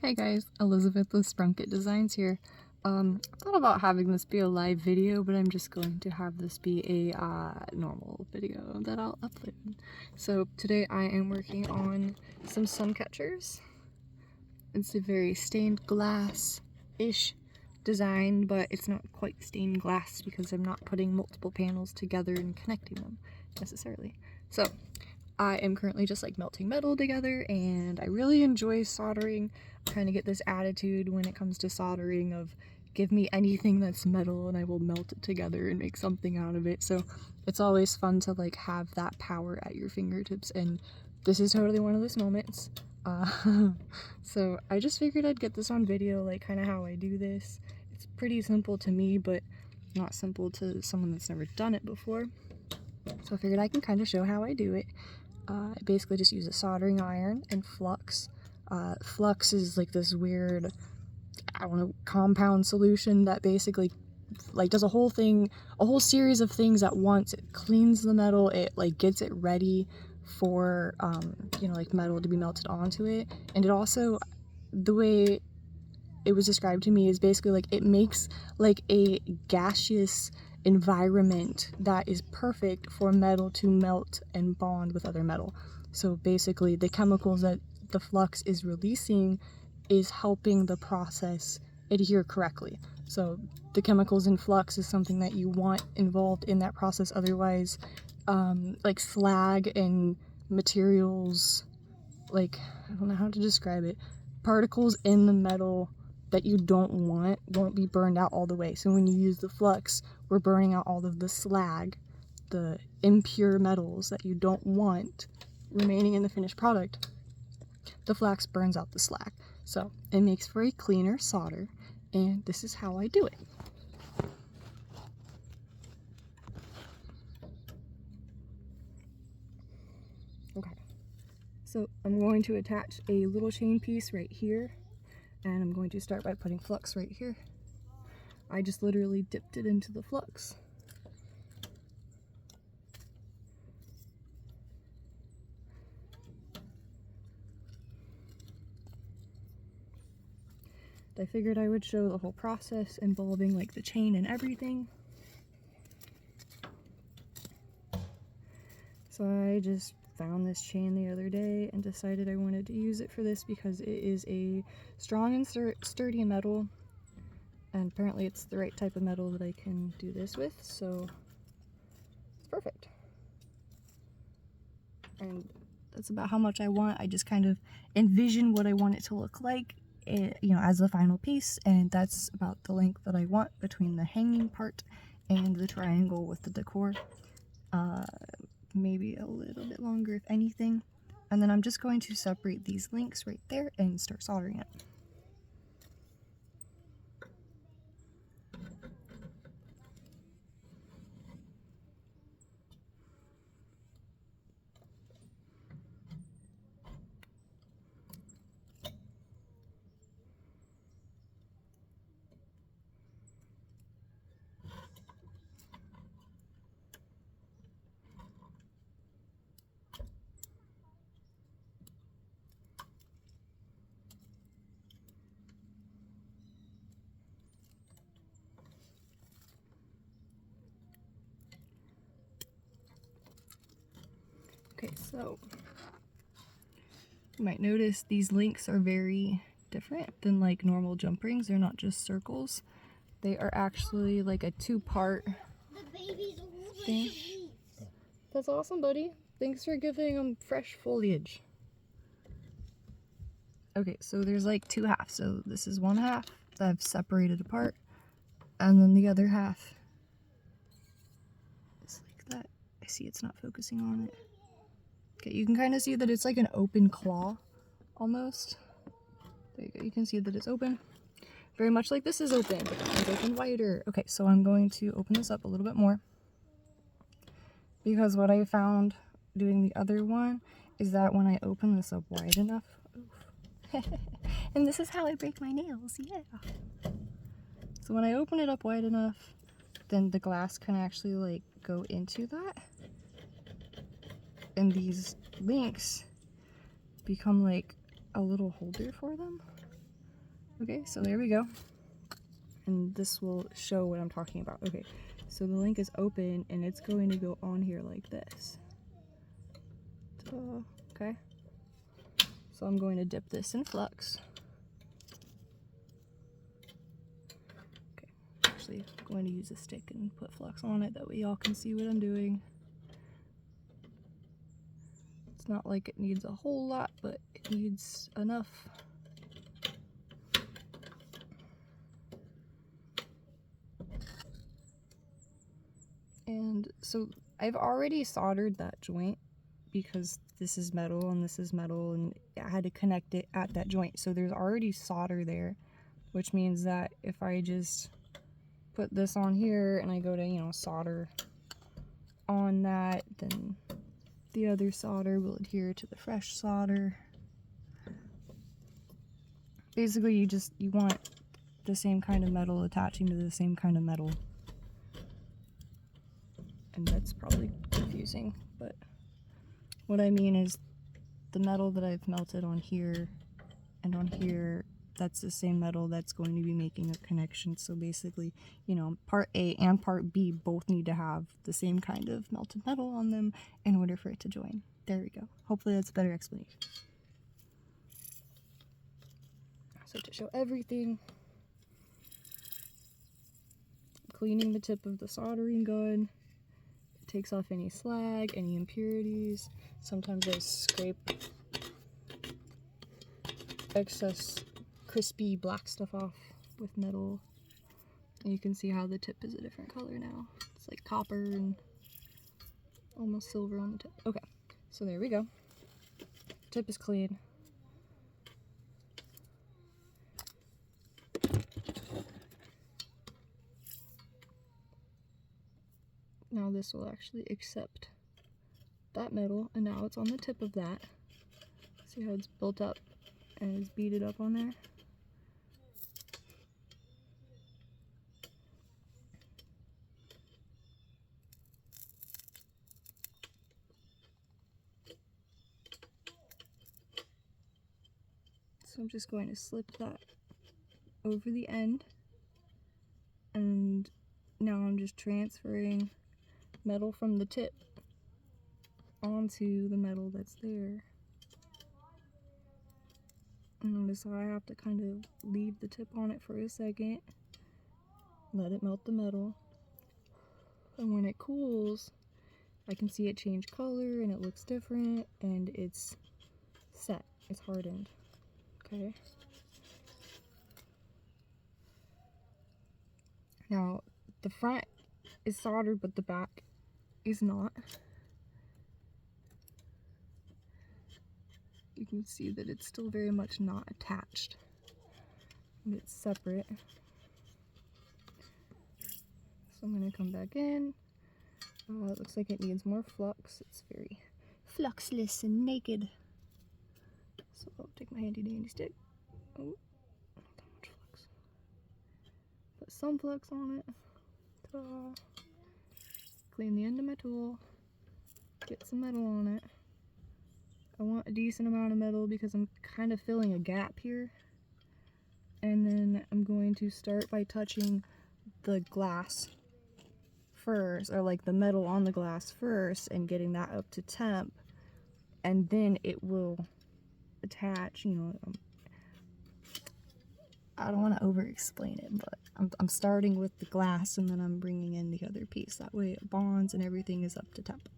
Hey guys, Elizabeth with Sprunket Designs here. I thought about having this be a live video, but I'm just going to have this be a normal video that I'll upload. So today I am working on some Sunchatchers. It's a very stained glass-ish design, but it's not quite stained glass because I'm not putting multiple panels together and connecting them necessarily. So I am currently just like melting metal together, and I really enjoy soldering. I kind of get this attitude when it comes to soldering of give me anything that's metal and I will melt it together and make something out of it. So it's always fun to like have that power at your fingertips, and this is totally one of those moments. So I just figured I'd get this on video, like kind of how I do this. It's pretty simple to me, but not simple to someone that's never done it before. So I figured I can kind of show how I do it. I basically just use a soldering iron and flux. Flux is like this weird, I don't know, compound solution that basically like does a whole series of things at once. It cleans the metal, it like gets it ready for like metal to be melted onto it. And it also, the way it was described to me is basically like it makes like a gaseous environment that is perfect for metal to melt and bond with other metal. So basically the chemicals that the flux is releasing is helping the process adhere correctly. So the chemicals in flux is something that you want involved in that process. Otherwise, like slag and materials, like, I don't know how to describe it, particles in the metal that you don't want won't be burned out all the way. So when you use the flux, we're burning out all of the slag, the impure metals that you don't want remaining in the finished product. The flux burns out the slag. So it makes for a cleaner solder, and this is how I do it. Okay, so I'm going to attach a little chain piece right here, and I'm going to start by putting flux right here. I just literally dipped it into the flux. I figured I would show the whole process involving like the chain and everything. So I just found this chain the other day and decided I wanted to use it for this because it is a strong and sturdy metal, and apparently it's the right type of metal that I can do this with, so it's perfect. And that's about how much I want. I just kind of envision what I want it to look like, as the final piece, and that's about the length that I want between the hanging part and the triangle with the decor. Maybe a little bit longer if anything. And then I'm just going to separate these links right there and start soldering it. Okay, so you might notice these links are very different than like normal jump rings. They're not just circles. They are actually like a two-part thing. That's awesome, buddy. Thanks for giving them fresh foliage. Okay, so there's like two halves. So this is one half that I've separated apart, and then the other half is like that. I see it's not focusing on it. Okay, you can kind of see that it's like an open claw, almost. There you go, you can see that it's open. Very much like this is open, but it's open wider. Okay, so I'm going to open this up a little bit more, because what I found doing the other one is that when I open this up wide enough, and this is how I break my nails, yeah. So when I open it up wide enough, then the glass can actually like go into that, and these links become like a little holder for them. Okay, so there we go. And this will show what I'm talking about. Okay, so the link is open and it's going to go on here like this. Okay, so I'm going to dip this in flux. Okay, actually I'm going to use a stick and put flux on it, that way y'all can see what I'm doing. It's not like it needs a whole lot, but it needs enough. And so I've already soldered that joint because this is metal and this is metal, and I had to connect it at that joint. So there's already solder there, which means that if I just put this on here and I go to, you know, solder on that, then the other solder will adhere to the fresh solder. Basically, you want the same kind of metal attaching to the same kind of metal. And that's probably confusing, but what I mean is the metal that I've melted on here and on here, that's the same metal that's going to be making a connection. So basically, you know, part A and part B both need to have the same kind of melted metal on them in order for it to join. There we go. Hopefully that's a better explanation. So to show everything, cleaning the tip of the soldering gun. Takes off any slag, any impurities. Sometimes I scrape excess crispy black stuff off with metal. And you can see how the tip is a different color now. It's like copper and almost silver on the tip. Okay, so there we go. Tip is clean. Now this will actually accept that metal, and now it's on the tip of that. See how it's built up and it's beaded up on there? So I'm just going to slip that over the end, and now I'm just transferring metal from the tip onto the metal that's there. And notice how I have to kind of leave the tip on it for a second, let it melt the metal, and when it cools I can see it change color and it looks different and it's set, it's hardened. Okay, now the front is soldered but the back is not. You can see that it's still very much not attached and it's separate. So I'm going to come back in. It looks like it needs more flux. It's very fluxless and naked. So I'll take my handy dandy stick. Oh, not that much flux. Put some flux on it. Ta-da. Clean the end of my tool. Get some metal on it. I want a decent amount of metal because I'm kind of filling a gap here. And then I'm going to start by touching the glass first, or like the metal on the glass first, and getting that up to temp, and then it will attach, you know. I don't want to over explain it, but I'm starting with the glass and then I'm bringing in the other piece, that way it bonds and everything is up to temp.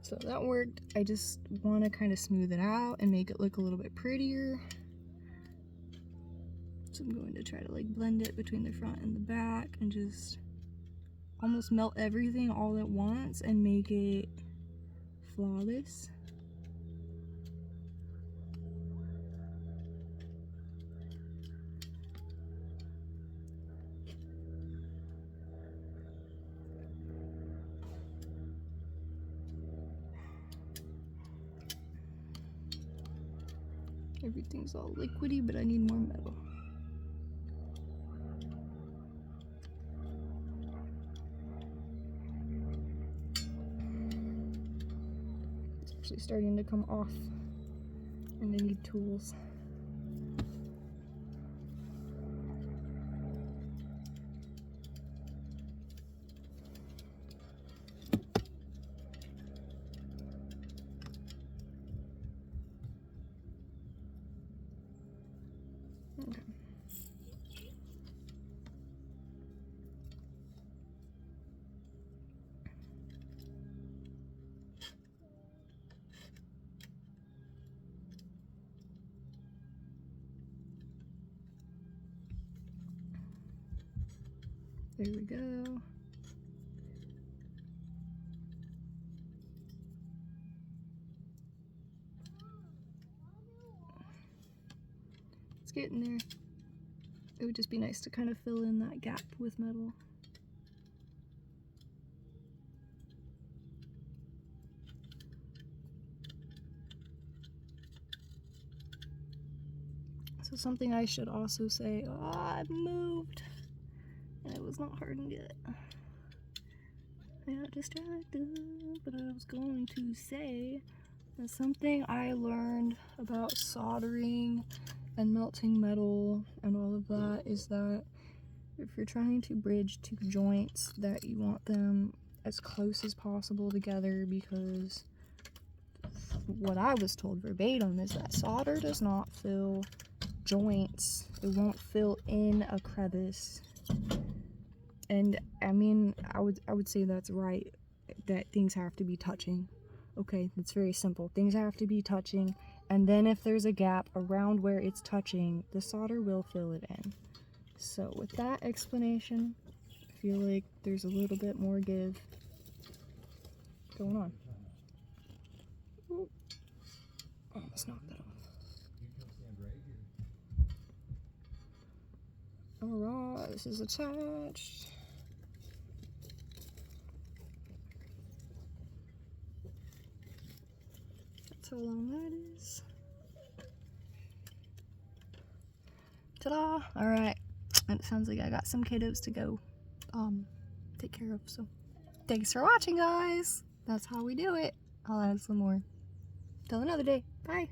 So that worked. I just want to kind of smooth it out and make it look a little bit prettier. So I'm going to try to like blend it between the front and the back and just almost melt everything all at once and make it flawless. Everything's all liquidy, but I need more metal. It's actually starting to come off, and I need tools. Okay. There we go. It's getting there. It would just be nice to kind of fill in that gap with metal. So something I should also say, oh, I've moved, and it was not hardened yet. I got distracted, but I was going to say that something I learned about soldering and melting metal and all of that is that if you're trying to bridge two joints, that you want them as close as possible together, because what I was told verbatim is that solder does not fill joints. It won't fill in a crevice. And I mean, I would say that's right, that things have to be touching. Okay, it's very simple. Things have to be touching, and then if there's a gap around where it's touching, the solder will fill it in. So with that explanation, I feel like there's a little bit more give going on. Ooh. Almost knocked that off. Alright, this is attached. That's how long that is. Ta-da! Alright, and it sounds like I got some kiddos to go take care of, so thanks for watching, guys! That's how we do it. I'll add some more. Till another day. Bye!